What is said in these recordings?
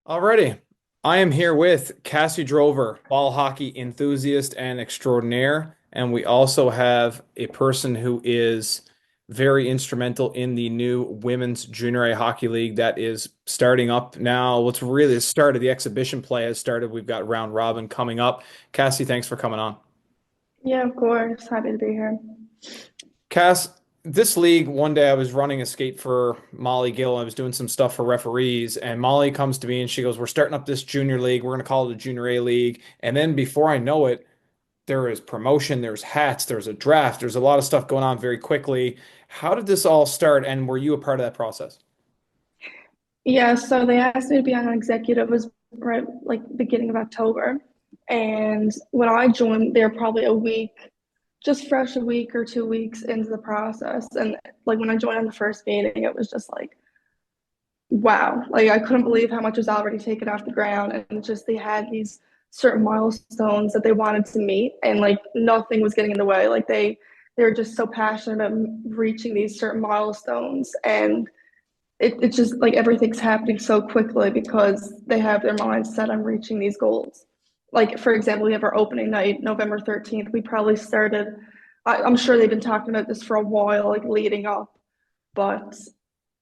Alrighty. I am here with Cassie Drover, ball hockey enthusiast and extraordinaire. And we also have a person who is very instrumental in the new Women's Junior A Hockey League that is starting up now. What's really the start of the exhibition play has started. We've got round robin coming up. Cassie, thanks for coming on. Yeah, of course. Happy to be here. Cass, this league, one day I was running a skate for Molly Gill. I was doing some stuff for referees, and Molly comes to me and she goes, "We're starting up this junior league. We're going to call it a junior A league." And then before I know it, there is promotion, there's hats, there's a draft, there's a lot of stuff going on very quickly. How did this all start, and were you a part of that process? Yeah, so they asked me to be on an executive was right like beginning of October. And when I joined, they were probably a week, just fresh a week or 2 weeks into the process. And like when I joined on the first meeting, it was just like, wow. Like I couldn't believe how much was already taken off the ground. And just they had these certain milestones that they wanted to meet and like nothing was getting in the way. Like they were just so passionate about reaching these certain milestones and it's just like everything's happening so quickly because they have their minds set on reaching these goals. Like, for example, we have our opening night, November 13th. We probably started, I'm sure they've been talking about this for a while, like leading up, but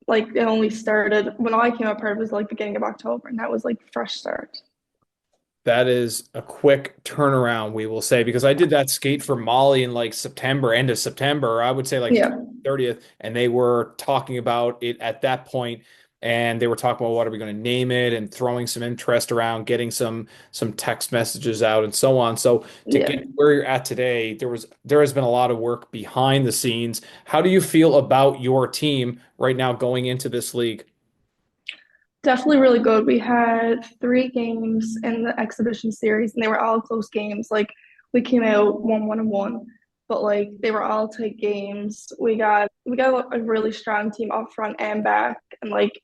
like it only started when I came up part, it was like beginning of October, and that was like fresh start. That is a quick turnaround, we will say, because I did that skate for Molly in like September, end of September, I would say like Yeah. 30th, and they were talking about it at that point, and they were talking about what are we going to name it and throwing some interest around, getting some text messages out and so on. So to Yeah. get where you're at today, there has been a lot of work behind the scenes. How do you feel about your team right now going into this league? Definitely really good. We had 3 games in the exhibition series, and they were all close games. Like we came out 1-1-1, but like they were all tight games. We got a really strong team up front and back, and like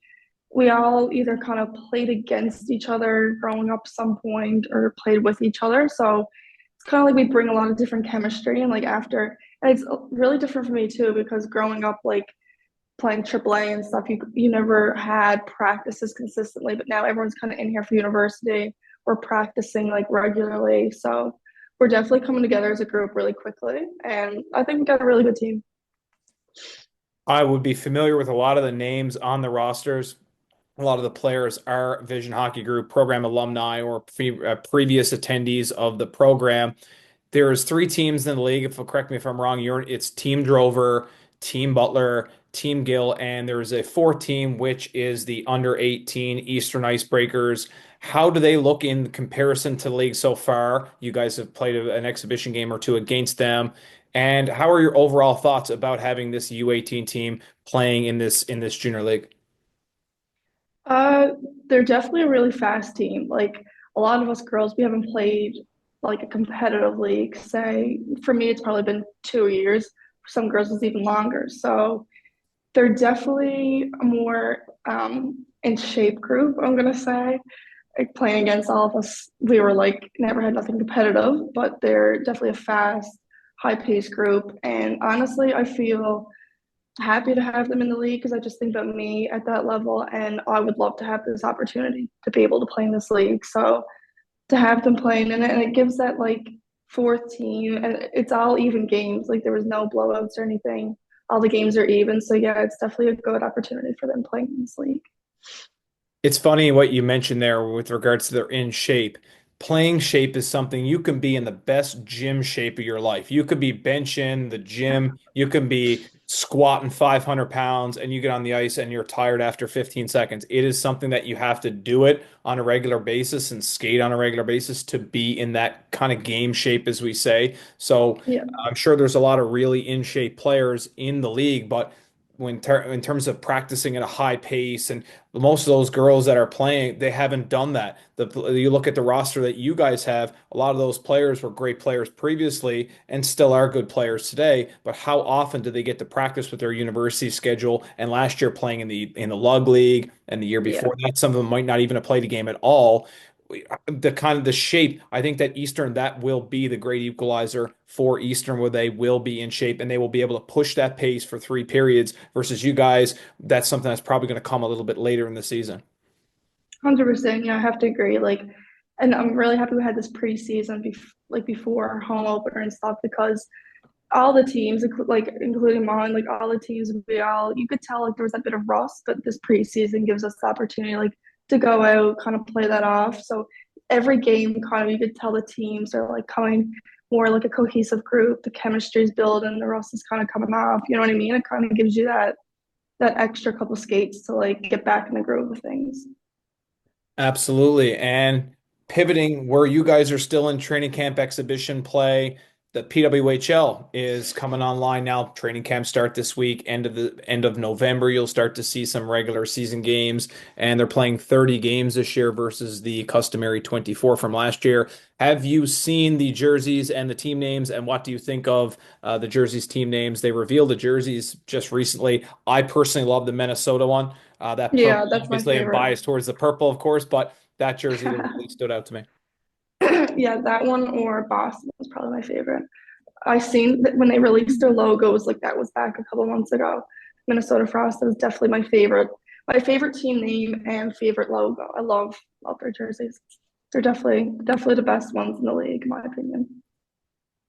we all either kind of played against each other growing up some point or played with each other. So it's kind of like we bring a lot of different chemistry, and like after, and it's really different for me too because growing up like playing AAA and stuff, you never had practices consistently, but now everyone's kind of in here for university. We're practicing like regularly, so we're definitely coming together as a group really quickly, and I think we got a really good team. I would be familiar with a lot of the names on the rosters. A lot of the players are Vision Hockey Group program alumni or previous attendees of the program. There's 3 teams in the league. If correct me if I'm wrong, it's Team Drover, Team Butler, Team Gill, and there's a fourth team which is the under 18 Eastern Icebreakers. How do they look in comparison to the league so far? You guys have played an exhibition game or two against them. And how are your overall thoughts about having this U18 team playing in this junior league? Uh, they're definitely a really fast team. Like a lot of us girls, we haven't played like a competitive league. Say for me, it's probably been 2 years. For some girls, it's even longer. So they're definitely a more in shape group, I'm gonna say. Like playing against all of us, we were like never had nothing competitive, but they're definitely a fast, high-paced group. And honestly, I feel happy to have them in the league because I just think about me at that level, and I would love to have this opportunity to be able to play in this league. So to have them playing in it, and it gives that like fourth team, and it's all even games. Like there was no blowouts or anything. All the games are even. So yeah, it's definitely a good opportunity for them playing in this league. It's funny what you mentioned there with regards to their in shape. Playing shape is something you can be in the best gym shape of your life. You could be benching the gym, you can be squatting 500 pounds, and you get on the ice and you're tired after 15 seconds. It is something that you have to do it on a regular basis and skate on a regular basis to be in that kind of game shape, as we say. So Yeah, I'm sure there's a lot of really in shape players in the league, but in terms of practicing at a high pace and most of those girls that are playing, they haven't done that. You look at the roster that you guys have, a lot of those players were great players previously and still are good players today. But how often do they get to practice with their university schedule? And last year playing in the Lug League and the year yeah. before that, some of them might not even have played a game at all. The kind of the shape, I think that Eastern, that will be the great equalizer for Eastern, where they will be in shape and they will be able to push that pace for 3 periods versus you guys. That's something that's probably going to come a little bit later in the season. 100%. Yeah, I have to agree. Like, and I'm really happy we had this preseason before our home opener and stuff because all the teams, like including mine, like all the teams, we all you could tell like there was that bit of rust, but this preseason gives us the opportunity like to go out, kind of play that off. So every game, kind of you could tell the teams are like coming more like a cohesive group. The chemistry's building, the rust is kind of coming off. You know what I mean? It kind of gives you that extra couple skates to like get back in the groove of things. Absolutely. And pivoting where you guys are still in training camp exhibition play, the PWHL is coming online now. Training camp start this week, end of November. You'll start to see some regular season games, and they're playing 30 games this year versus the customary 24 from last year. Have you seen the jerseys and the team names, and what do you think of the jerseys team names? They revealed the jerseys just recently. I personally love the Minnesota one. That Yeah, purple, that's my obviously, I'm favorite. biased towards the purple, of course, but that jersey there really stood out to me. Yeah, that one or Boston was probably my favorite. I seen that when they released their logos, like that was back a couple months ago. Minnesota Frost is definitely my favorite. My favorite team name and favorite logo. I love their jerseys. They're definitely the best ones in the league, in my opinion.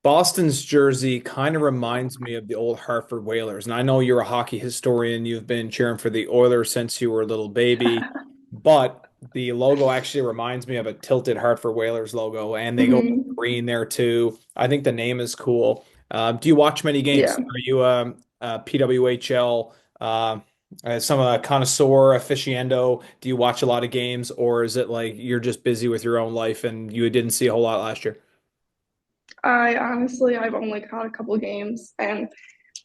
Boston's jersey kind of reminds me of the old Hartford Whalers. And I know you're a hockey historian. You've been cheering for the Oilers since you were a little baby, but the logo actually reminds me of a tilted Hartford Whalers logo, and they go Hmm. green there too. I think the name is cool. Do you watch many games? Yeah, Are you a PWHL, some connoisseur aficionado? Do you watch a lot of games, or is it like you're just busy with your own life and you didn't see a whole lot last year? I've only caught a couple games, and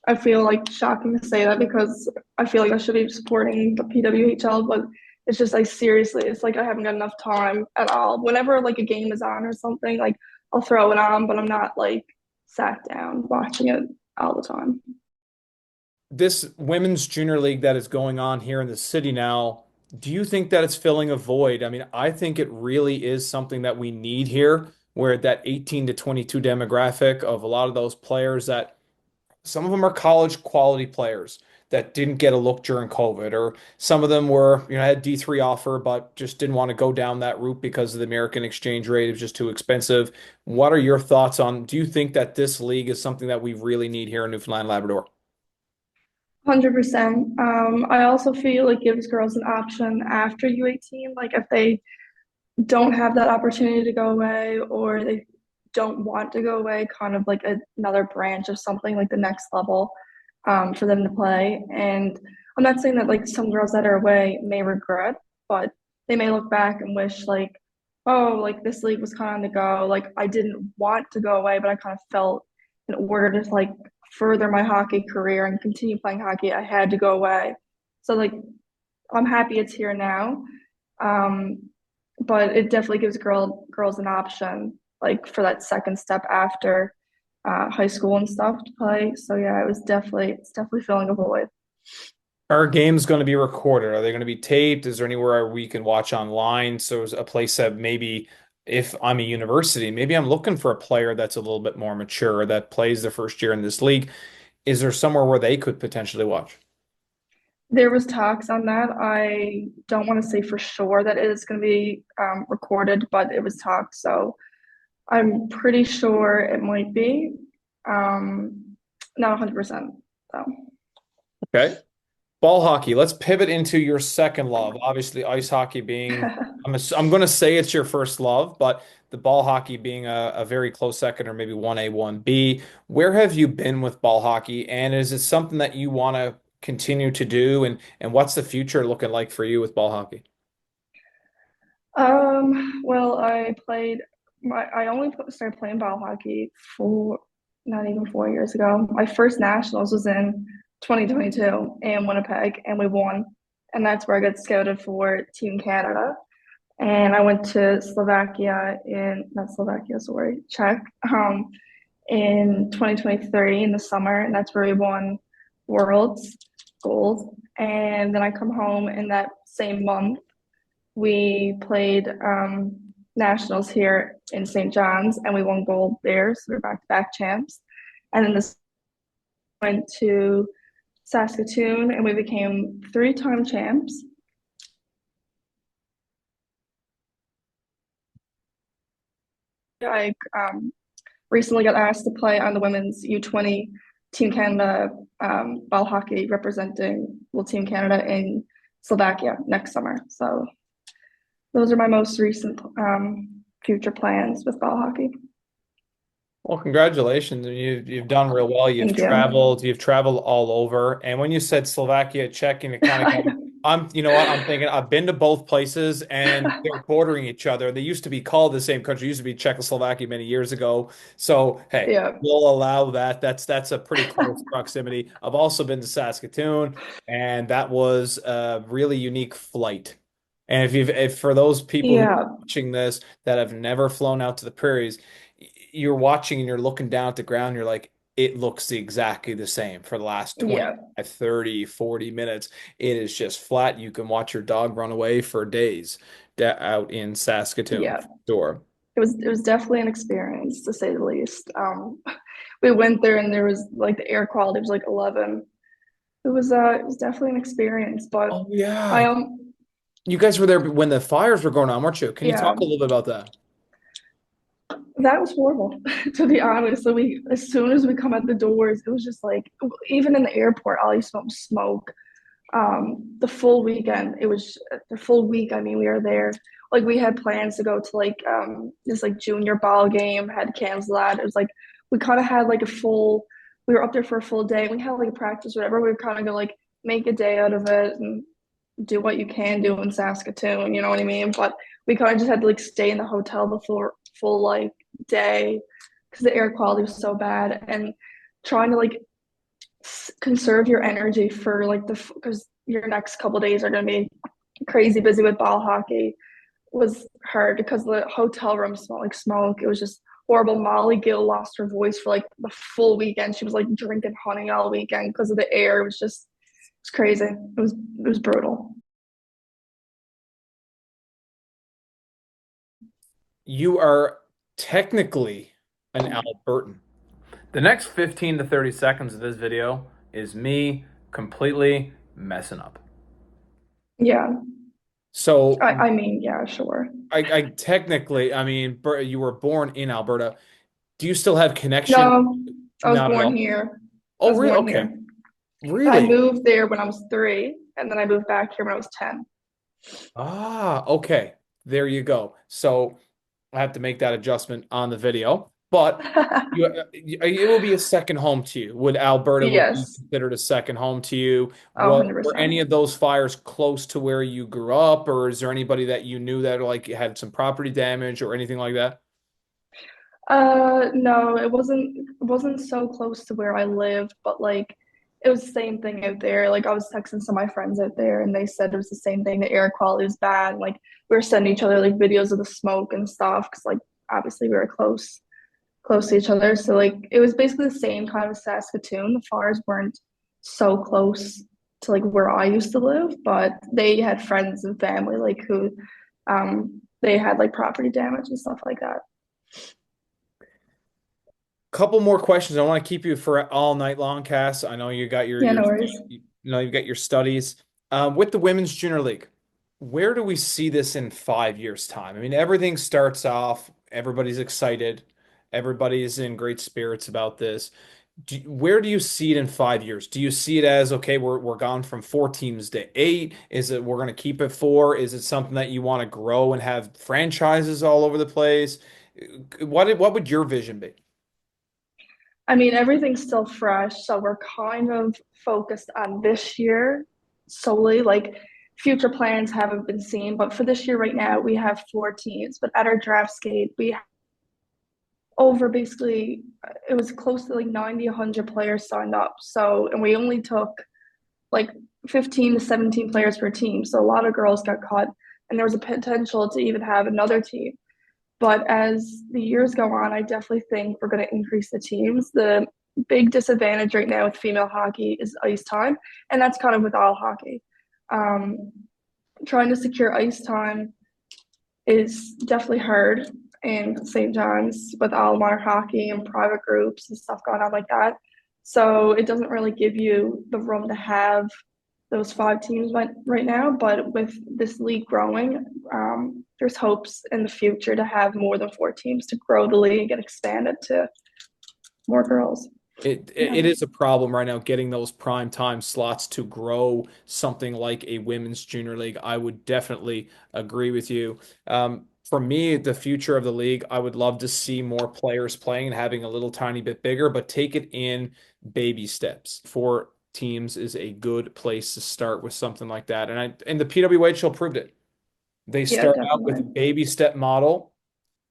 I feel like shocking to say that because I feel like I should be supporting the PWHL, but it's just like seriously, it's like I haven't got enough time at all. Whenever like a game is on or something, like I'll throw it on, but I'm not like sat down watching it all the time. This women's junior league that is going on here in the city now, do you think that it's filling a void? I mean, I think it really is something that we need here, where that 18 to 22 demographic of a lot of those players that some of them are college quality players that didn't get a look during COVID, or some of them were, had D3 offer, but just didn't want to go down that route because of the American exchange rate. It was just too expensive. What are your thoughts on, do you think that this league is something that we really need here in Newfoundland, Labrador? 100%. I also feel it gives girls an option after U18. Like if they don't have that opportunity to go away or they don't want to go away, kind of like another branch of something like the next level for them to play. And I'm not saying that like some girls that are away may regret, but they may look back and wish like, oh, like this league was kind of on the go. Like I didn't want to go away, but I kind of felt in order to like further my hockey career and continue playing hockey, I had to go away. So like I'm happy it's here now. Um, but it definitely gives girls an option like for that second step after high school and stuff to play. So yeah, it's definitely filling a void. Are games going to be recorded? Are they going to be taped? Is there anywhere we can watch online? So it's a place that maybe if I'm a university, maybe I'm looking for a player that's a little bit more mature that plays their first year in this league. Is there somewhere where they could potentially watch? There was talks on that. I don't want to say for sure that it is going to be recorded, but it was talked. So I'm pretty sure it might be. Not 100%. So Okay. Ball hockey. Let's pivot into your second love. Obviously, ice hockey being, I'm going to say it's your first love, but the ball hockey being a very close second or maybe 1A, 1B. Where have you been with ball hockey? And is it something that you want to continue to do? And what's the future looking like for you with ball hockey? well, I only started playing ball hockey for not even 4 years ago. My first nationals was in 2022 in Winnipeg, and we won. And that's where I got scouted for Team Canada. And I went to Slovakia in, not Slovakia, sorry, Czech, in 2023 in the summer. And that's where we won Worlds gold. And then I come home in that same month we played nationals here in St. John's and we won gold there. So we're back to back champs. And then this went to Saskatoon and we became 3-time champs. I recently got asked to play on the women's U20 Team Canada ball hockey representing Team Canada in Slovakia next summer. So those are my most recent future plans with ball hockey. Well, congratulations. You've done real well. Thank you. You've traveled all over. And when you said Slovakia, Czech, and it kind of got you know what, I'm thinking I've been to both places and they're bordering each other. They used to be called the same country. It used to be Czechoslovakia many years ago. So, hey, Yeah. we'll allow that. That's a pretty close proximity. I've also been to Saskatoon, and that was a really unique flight. And if for those people who are Yeah. watching this that have never flown out to the prairies, you're watching and you're looking down at the ground, you're like, it looks exactly the same for the last Yeah. 25, 30, 40 minutes. It is just flat. You can watch your dog run away for days out in Saskatoon, Yeah. for sure. It was definitely an experience to say the least. We went there and there was like the air quality was like 11. It was definitely an experience, but Oh I yeah. You guys were there when the fires were going on, weren't you? Can you yeah, talk a little bit about that? that was horrible to be honest. So we as soon as we come out the doors, it was just like even in the airport, all you smell was smoke. The full weekend, it was the full week. I mean, we were there. Like we had plans to go to like this like junior ball game, had canceled that. It was like we kind of had like a full. We were up there for a full day. We had like a practice, whatever. We were kind of gonna like make a day out of it and do what you can do in Saskatoon. You know what I mean? But we kind of just had to like stay in the hotel the full like day because the air quality was so bad and trying to like conserve your energy for like the because your next couple days are going to be crazy busy with ball hockey was hard because the hotel room smelled like smoke. It was just horrible. Molly Gill lost her voice for like the full weekend. She was like drinking honey all weekend because of the air. It was just it's crazy. It was brutal. You are technically an Albertan. The next 15 to 30 seconds of this video is me completely messing up. Yeah. So I mean, yeah, sure. I technically, I mean, you were born in Alberta. Do you still have connection? No, I was Not at born all. here. I Oh, was really? born Okay. here. I Really? moved there when I was 3, and then I moved back here when I was 10. Ah, okay. There you go. So I have to make that adjustment on the video, but it will be a second home to you. Would Alberta would be Yes. considered a second home to you? Oh, Were any 100%. of those fires close to where you grew up, or is there anybody that you knew that like had some property damage or anything like that? No, it wasn't so close to where I lived, but like it was the same thing out there. Like I was texting some of my friends out there and they said it was the same thing. The air quality was bad. Like we were sending each other like videos of the smoke and stuff because like obviously we were close to each other. So like it was basically the same kind of Saskatoon. The fires weren't so close to like where I used to live, but they had friends and family like who they had like property damage and stuff like that. Couple more questions. I want to keep you for all night long, Cass. I know you got Yeah, no worries. you've got your studies. With the Women's Junior League, where do we see this in 5 years' time? I mean, everything starts off, everybody's excited, everybody's in great spirits about this. Where do you see it in 5 years? Do you see it as okay, we're gone from 4 teams to eight? Is it we're going to keep it four? Is it something that you want to grow and have franchises all over the place? What would your vision be? I mean, everything's still fresh, so we're kind of focused on this year solely. Like future plans haven't been seen, but for this year right now, we have 4 teams. But at our draft skate, we over basically it was close to like 90, 100 players signed up. So, and we only took like 15 to 17 players per team. So a lot of girls got cut, and there was a potential to even have another team. But as the years go on, I definitely think we're going to increase the teams. The big disadvantage right now with female hockey is ice time, and that's kind of with all hockey. Um, Trying to secure ice time is definitely hard, and at the same times with all modern hockey and private groups and stuff going on like that. So it doesn't really give you the room to have those 5 teams right now. But with this league growing, there's hopes in the future to have more than 4 teams to grow the league and expand it to more girls. Yeah. It is a problem right now getting those prime time slots to grow something like a women's junior league. I would definitely agree with you. For me, the future of the league, I would love to see more players playing and having a little tiny bit bigger, but take it in baby steps. 4 teams is a good place to start with something like that. And the PWHL proved it. They Yeah, start out with a definitely. baby step model.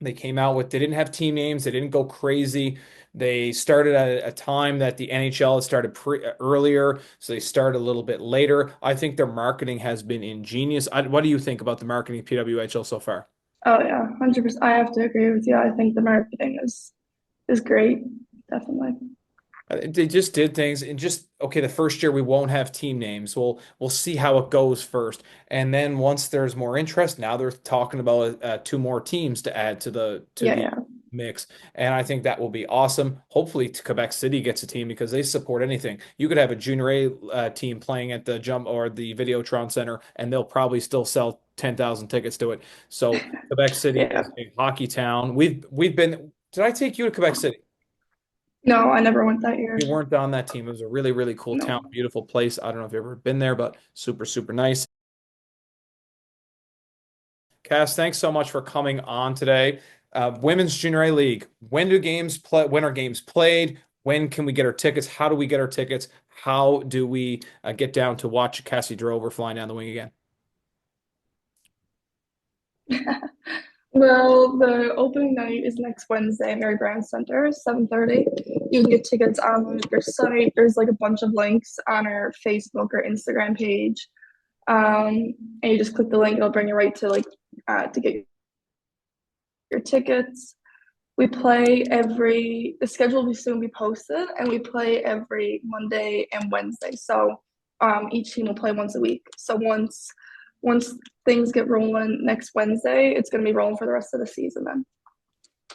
They didn't have team names, they didn't go crazy. They started at a time that the NHL had started earlier, so they started a little bit later. I think their marketing has been ingenious. What do you think about the marketing of PWHL so far? Oh yeah, 100%. I have to agree with you. I think the marketing is great. Definitely. They just did things and just okay. The first year we won't have team names. We'll see how it goes first, and then once there's more interest, now they're talking about 2 more teams to add to Yeah, the yeah. mix, and I think that will be awesome. Hopefully, Quebec City gets a team because they support anything. You could have a Junior A team playing at the Jump or the Videotron Center, and they'll probably still sell 10,000 tickets to it. So Quebec City Yeah. is a hockey town. We've been. Did I take you to Quebec City? No, I never went that year. You weren't on that team. It was a really, really cool No. town, beautiful place. I don't know if you've ever been there, but super, super nice. Cass, thanks so much for coming on today. Women's Junior A League. When do games play? When are games played? When can we get our tickets? How do we get our tickets? How do we get down to watch Cassie Drover flying down the wing again? Well, the opening night is next Wednesday, Mary Brown Center, 7:30. You can get tickets on their site. There's like a bunch of links on our Facebook or Instagram page. And you just click the link, it'll bring you right to to get your tickets. We play the schedule will soon be posted, and we play every Monday and Wednesday. So each team will play once a week. So once things get rolling next Wednesday, it's going to be rolling for the rest of the season then.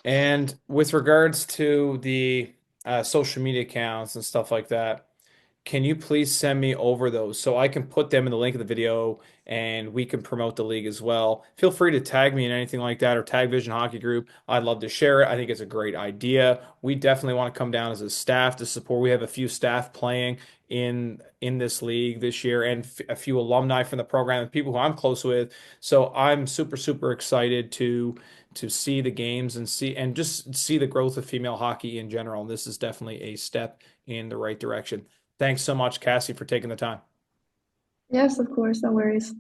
And with regards to the social media accounts and stuff like that, can you please send me over those so I can put them in the link of the video and we can promote the league as well? Feel free to tag me in anything like that or tag Vision Hockey Group. I'd love to share it. I think it's a great idea. We definitely want to come down as a staff to support. We have a few staff playing in this league this year and a few alumni from the program and people who I'm close with. So I'm super, super excited to see the games and see and just see the growth of female hockey in general. And this is definitely a step in the right direction. Thanks so much, Cassie, for taking the time. Yes, of course, no worries.